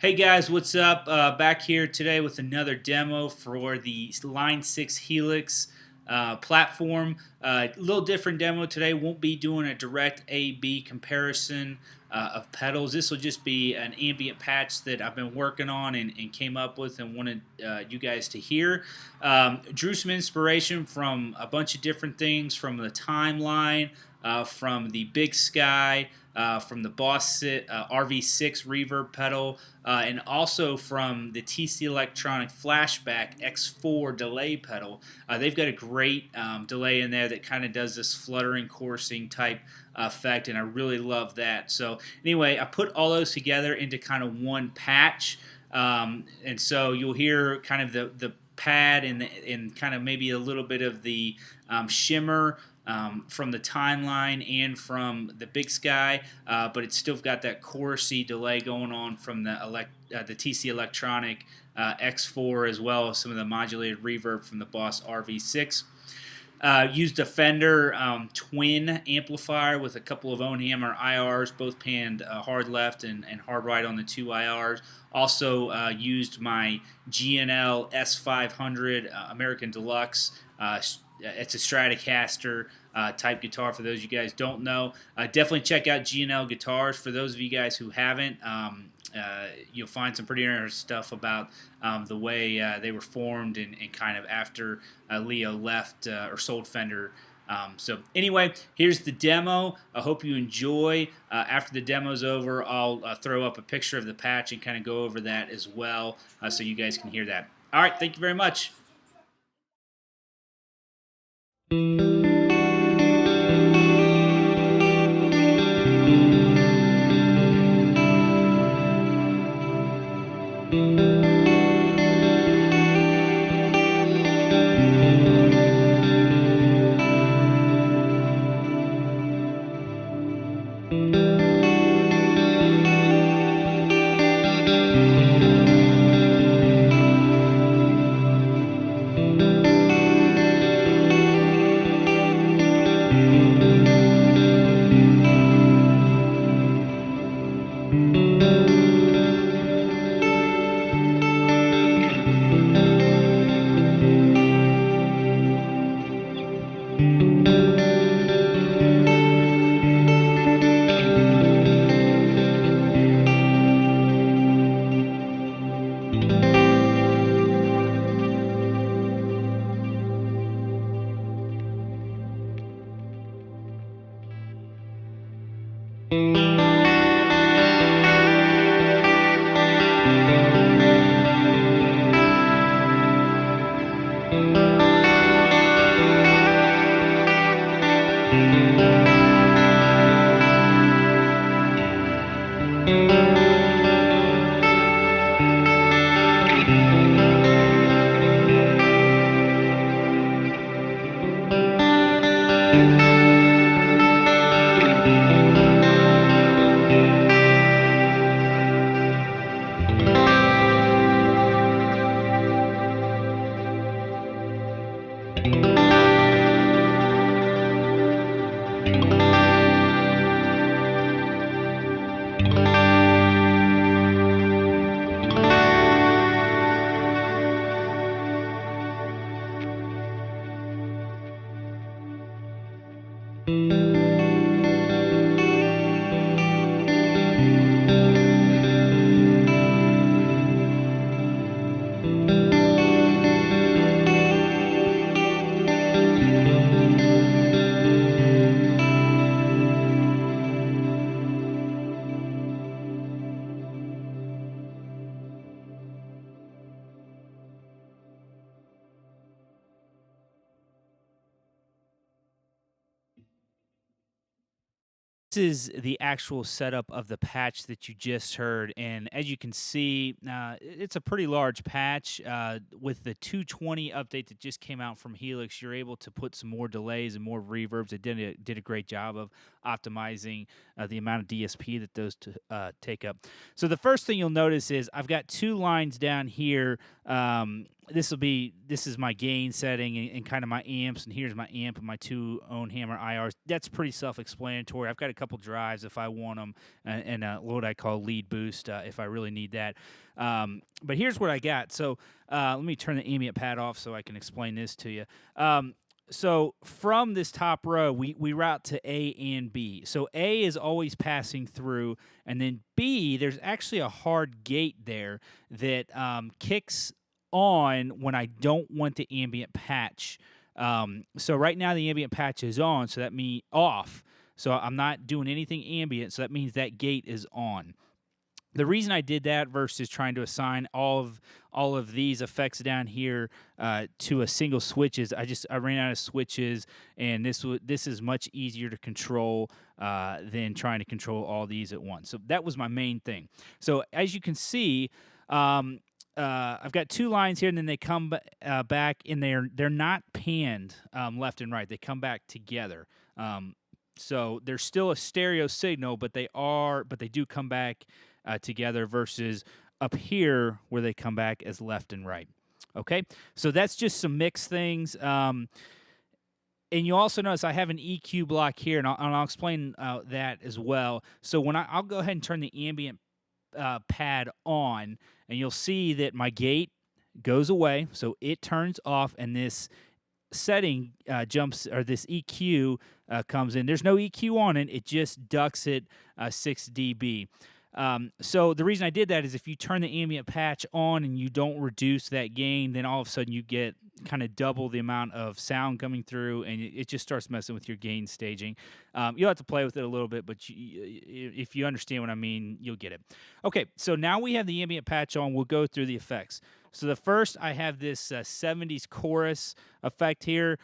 Hey guys, what's up? Back here today with another demo for the Line 6 Helix platform. A little different demo today. Won't be doing a direct A-B comparison of pedals. This will just be an ambient patch that I've been working on and came up with and wanted you guys to hear. Drew some inspiration from a bunch of different things, from the timeline, from the Big Sky, from the Boss RV6 reverb pedal, and also from the TC Electronic Flashback X4 delay pedal. They've got a great delay in there that kind of does this fluttering, coursing type effect, and I really love that. So anyway, I put all those together into kind of one patch, and so you'll hear kind of the pad and kind of maybe a little bit of the shimmer from the timeline and from the Big Sky, but it's still got that chorusy delay going on from the TC Electronic X4, as well as some of the modulated reverb from the Boss RV6. Used a Fender twin amplifier with a couple of Ownhammer IRs, both panned hard left and hard right on the two IRs. Also used my G&L S500 American Deluxe. It's a Stratocaster type guitar for those of you guys don't know. Definitely check out G&L guitars for those of you guys who haven't. You'll find some pretty interesting stuff about the way they were formed and kind of after Leo left or sold Fender. So anyway, here's the demo. I hope you enjoy. After the demo's over, I'll throw up a picture of the patch and kind of go over that as well, so you guys can hear that. All right, thank you very much. This is the actual setup of the patch that you just heard, and as you can see, it's a pretty large patch. With the 220 update that just came out from Helix, you're able to put some more delays and more reverbs. It did a great job of optimizing the amount of DSP that those take up. So the first thing you'll notice is I've got two lines down here. this is my gain setting and kind of my amps, and here's my amp and my two own Hammer IRs. That's pretty self-explanatory. I've got a couple drives if I want them, and what I call lead boost if I really need that. But here's what I got. So let me turn the ambient pad off so I can explain this to you. So from this top row, we route to A and B. So A is always passing through, and then B, there's actually a hard gate there that kicks on when I don't want the ambient patch. So right now the ambient patch is on, so that means off. So I'm not doing anything ambient, so that means that gate is on. The reason I did that versus trying to assign all of these effects down here to a single switch is I ran out of switches, and this is much easier to control than trying to control all these at once. So that was my main thing. So as you can see, I've got two lines here, and then they come back, and they're not panned left and right. They come back together. So there's still a stereo signal, but they do come back together versus up here where they come back as left and right. Okay, so that's just some mix things. And you also notice I have an EQ block here, and I'll explain that as well. So when I'll go ahead and turn the ambient pad on, and you'll see that my gate goes away, so it turns off, and this setting jumps, or this EQ comes in. There's no EQ on it; it just ducks it 6 dB. So the reason I did that is if you turn the ambient patch on and you don't reduce that gain, then all of a sudden you get kind of double the amount of sound coming through, and it just starts messing with your gain staging. You'll have to play with it a little bit, but if you understand what I mean, you'll get it. Okay, so now we have the ambient patch on. We'll go through the effects. So the first, I have this 70s chorus effect here.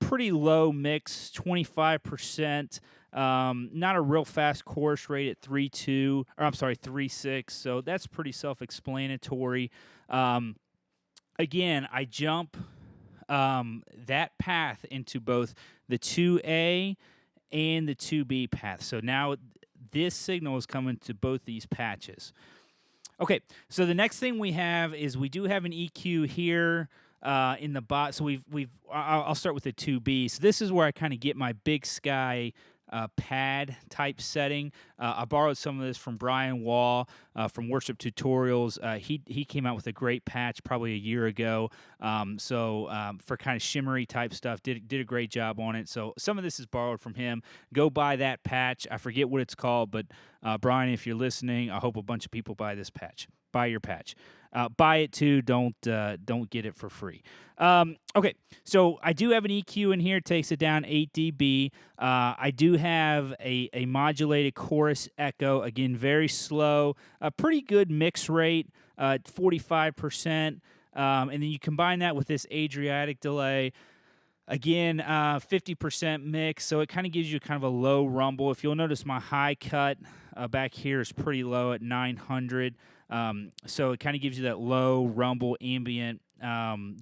Pretty low mix, 25%. Not a real fast chorus rate at 3.2, or I'm sorry, 3.6. So that's pretty self-explanatory. Again, I jump that path into both the 2A and the 2B path. So now this signal is coming to both these patches. Okay, so the next thing we have is we do have an EQ here in the bot. So I'll start with the 2B. So this is where I kind of get my Big Sky pad type setting. I borrowed some of this from Brian Wall from Worship Tutorials. He came out with a great patch probably a year ago. For kind of shimmery type stuff, did a great job on it. So some of this is borrowed from him. Go buy that patch. I forget what it's called, but Brian, if you're listening, I hope a bunch of people buy this patch. Buy your patch. Buy it too. Don't get it for free. Okay, so I do have an EQ in here. It takes it down 8 dB. I do have a modulated chorus echo. Again, very slow. A pretty good mix rate, 45%. And then you combine that with this Adriatic delay. Again, 50% mix, so it kind of gives you kind of a low rumble. If you'll notice, my high cut back here is pretty low at 900. So it kind of gives you that low rumble ambient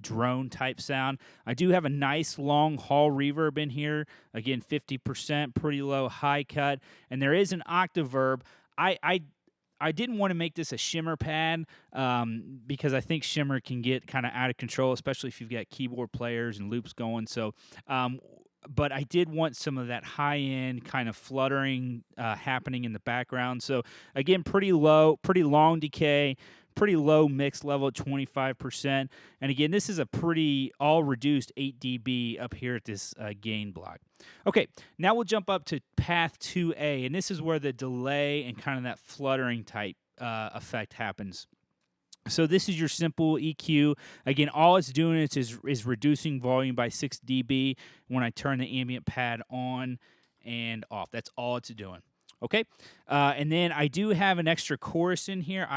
drone type sound. I do have a nice long hall reverb in here. Again, 50%, pretty low high cut. And there is an octave verb. I didn't want to make this a shimmer pad because I think shimmer can get kind of out of control, especially if you've got keyboard players and loops going. So, but I did want some of that high-end kind of fluttering happening in the background. So again, pretty low, pretty long decay, pretty low mix level at 25%. And again, this is a pretty all-reduced 8 dB up here at this gain block. Okay, now we'll jump up to path 2A, and this is where the delay and kind of that fluttering type effect happens. So this is your simple EQ. Again, all it's doing is reducing volume by 6 dB when I turn the ambient pad on and off. That's all it's doing. Okay, and then I do have an extra chorus in here.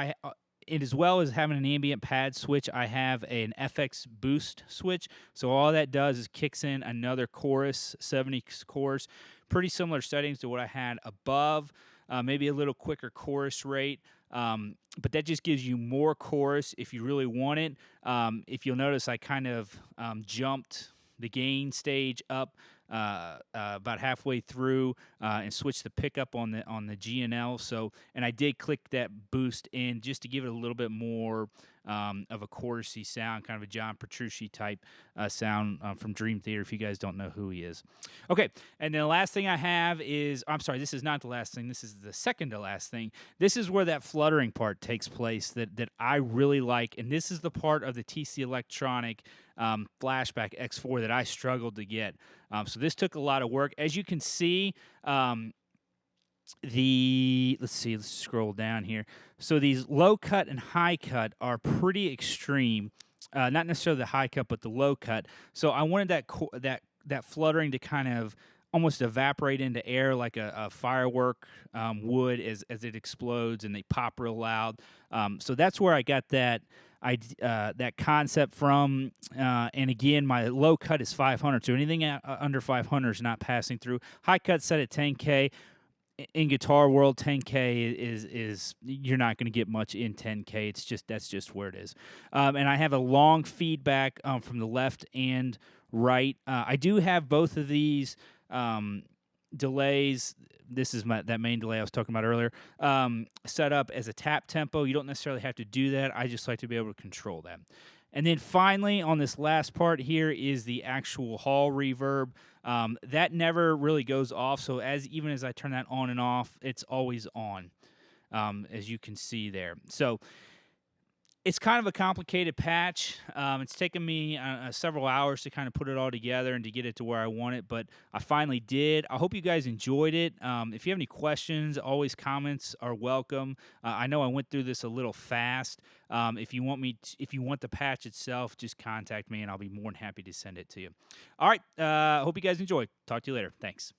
And as well as having an ambient pad switch, I have an FX boost switch. So all that does is kicks in another chorus, 70s chorus. Pretty similar settings to what I had above. Maybe a little quicker chorus rate. But that just gives you more chorus if you really want it. If you'll notice, I kind of jumped the gain stage up about halfway through and switched the pickup on the GNL. So, and I did click that boost in just to give it a little bit more of a chorusy sound, kind of a John Petrucci type sound from Dream Theater, if you guys don't know who he is. Okay, and then the last thing I have is, I'm sorry, this is not the last thing, this is the second to last thing. This is where that fluttering part takes place that I really like, and this is the part of the TC Electronic Flashback X4 that I struggled to get. So this took a lot of work. As you can see, let's scroll down here. So these low cut and high cut are pretty extreme. Not necessarily the high cut, but the low cut. So I wanted that fluttering to kind of almost evaporate into air like a firework would as it explodes and they pop real loud. So that's where I got that concept from. And again, my low cut is 500, so anything under 500 is not passing through. High cut set at 10K. In Guitar World, 10K is you're not going to get much in 10K. That's just where it is. And I have a long feedback from the left and right. I do have both of these delays. This is that main delay I was talking about earlier. Set up as a tap tempo. You don't necessarily have to do that. I just like to be able to control that. And then finally, on this last part here is the actual hall reverb. That never really goes off, so even as I turn that on and off, it's always on, as you can see there. So it's kind of a complicated patch. It's taken me several hours to kind of put it all together and to get it to where I want it, but I finally did. I hope you guys enjoyed it. If you have any questions, always comments are welcome. I know I went through this a little fast. If you want the patch itself, just contact me and I'll be more than happy to send it to you. All right. Hope you guys enjoy. Talk to you later. Thanks.